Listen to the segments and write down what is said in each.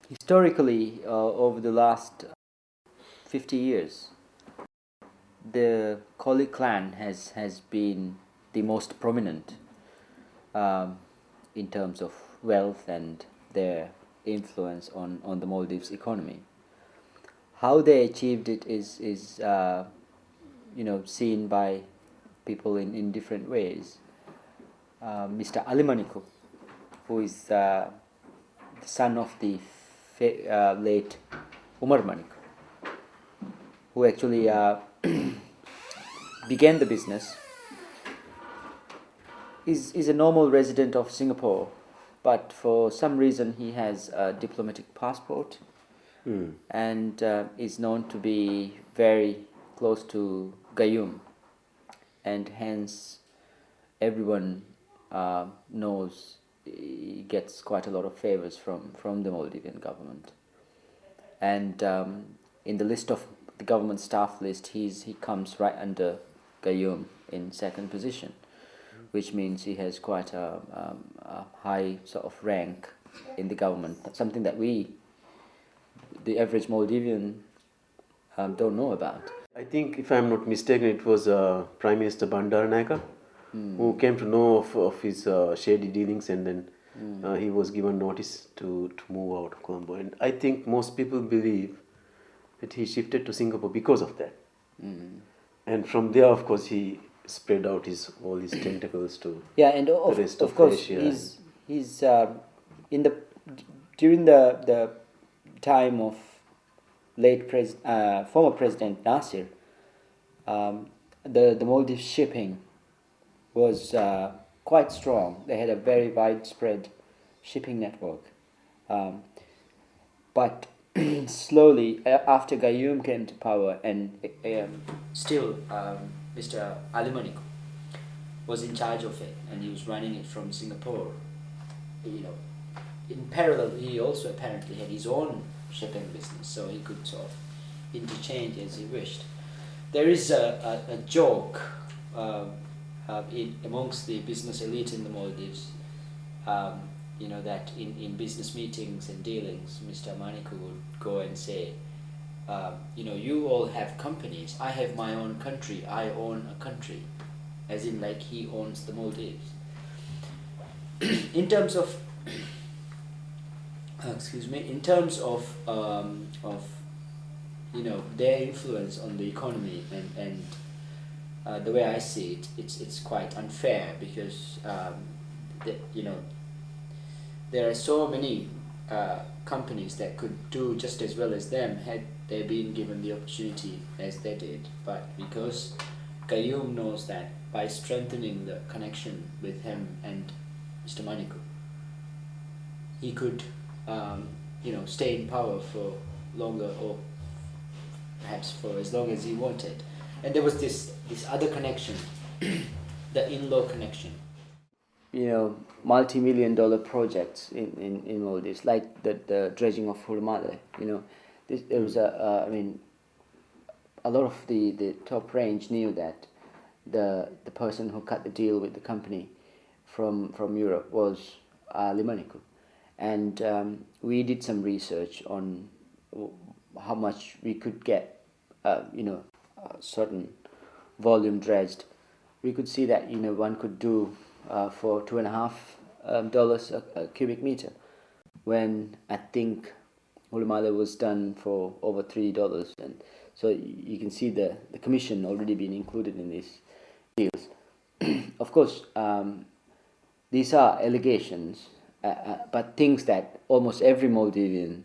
Historically, over the last 50 years, the Koli Clan has been the most prominent um, in terms of wealth and their influence on the Maldives economy. How they achieved it is seen by people in different ways. Mr. Alimaniku, who is the son of the late Umar Manik, who actually began the business, is a normal resident of Singapore, but for some reason he has a diplomatic passport and is known to be very close to Gayyoom, and hence everyone knows he gets quite a lot of favors from the Maldivian government. And in the list of the government staff list, he comes right under Gayyoom in second position, which means he has quite a high sort of rank in the government, something that the average Maldivian, don't know about. I think, if I'm not mistaken, it was Prime Minister Bandaranaike who came to know of his shady dealings, and then he was given notice to move out of Colombo. And I think most people believe that he shifted to Singapore because of that. And from there, of course, he spread out all his tentacles to and the rest of course Asia. he's in the during the time of former President Nasser. The Maldives shipping was quite strong. They had a very widespread shipping network, but slowly after Gayyoom came to power, and still Mr. Alimanico was in charge of it, and he was running it from Singapore. In parallel, he also apparently had his own shipping business, so he could sort of interchange as he wished. There is a joke amongst the business elite in the Maldives, that in business meetings and dealings, Mr. Maniku would go and say, you all have companies, I have my own country, I own a country, as in like he owns the Maldives. In terms of their influence on the economy, and the way I see it, it's quite unfair, because there are so many companies that could do just as well as them had they been given the opportunity as they did. But because Gayyoom knows that by strengthening the connection with him and Mr. Maniku, he could stay in power for longer, or perhaps for as long as he wanted. And there was this other connection, the in-law connection. Multi-million-dollar projects in Maldives, like the dredging of Hurmade. There was a lot of the top range knew that the person who cut the deal with the company from Europe was Limaniku. And we did some research on how much we could get, a certain volume dredged. We could see that one could do for $2.50 a cubic meter, when I think Hulumala was done for over $3, and so you can see the commission already being included in these deals. Of course, these are allegations, but things that almost every Maldivian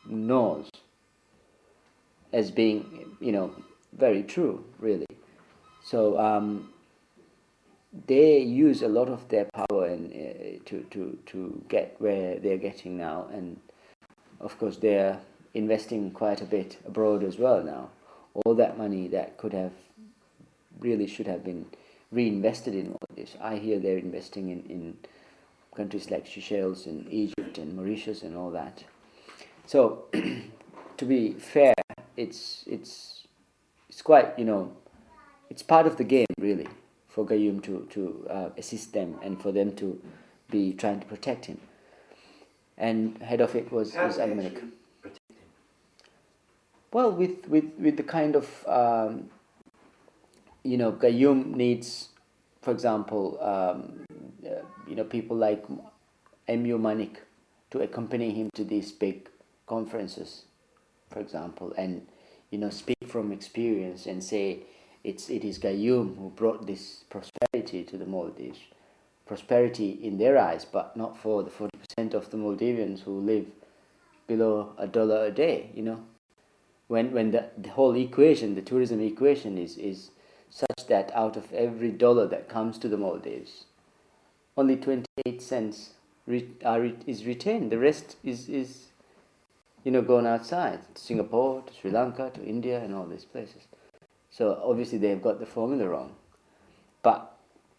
knows as being, very true, really. So they use a lot of their power to get where they're getting now, and of course they're investing quite a bit abroad as well now. All that money that should have been reinvested in all this. I hear they're investing in countries like Seychelles and Egypt and Mauritius and all that. So to be fair, it's quite, it's part of the game, really, for Gayyoom to assist them, and for them to be trying to protect him. and head of it was How do they Aluminic. actually protect him? Well, with the kind of Gayyoom needs, for example, people like M.U. Manik to accompany him to these big conferences, for example, and speak from experience and say it is Gayyoom who brought this prosperity to the Maldives, prosperity in their eyes, but not for the 40% of the Maldivians who live below $1 a day. When the whole equation, the tourism equation, is such that out of every dollar that comes to the Maldives, only 28 cents is retained. The rest is gone outside, to Singapore, to Sri Lanka, to India, and all these places. So obviously they've got the formula wrong. But,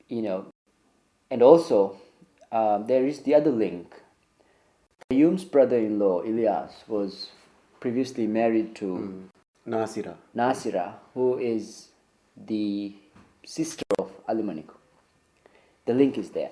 and also there is the other link. Gayyoom's brother-in-law, Ilyas, was previously married to Nasira, who is the sister of Ali Manico. The link is there.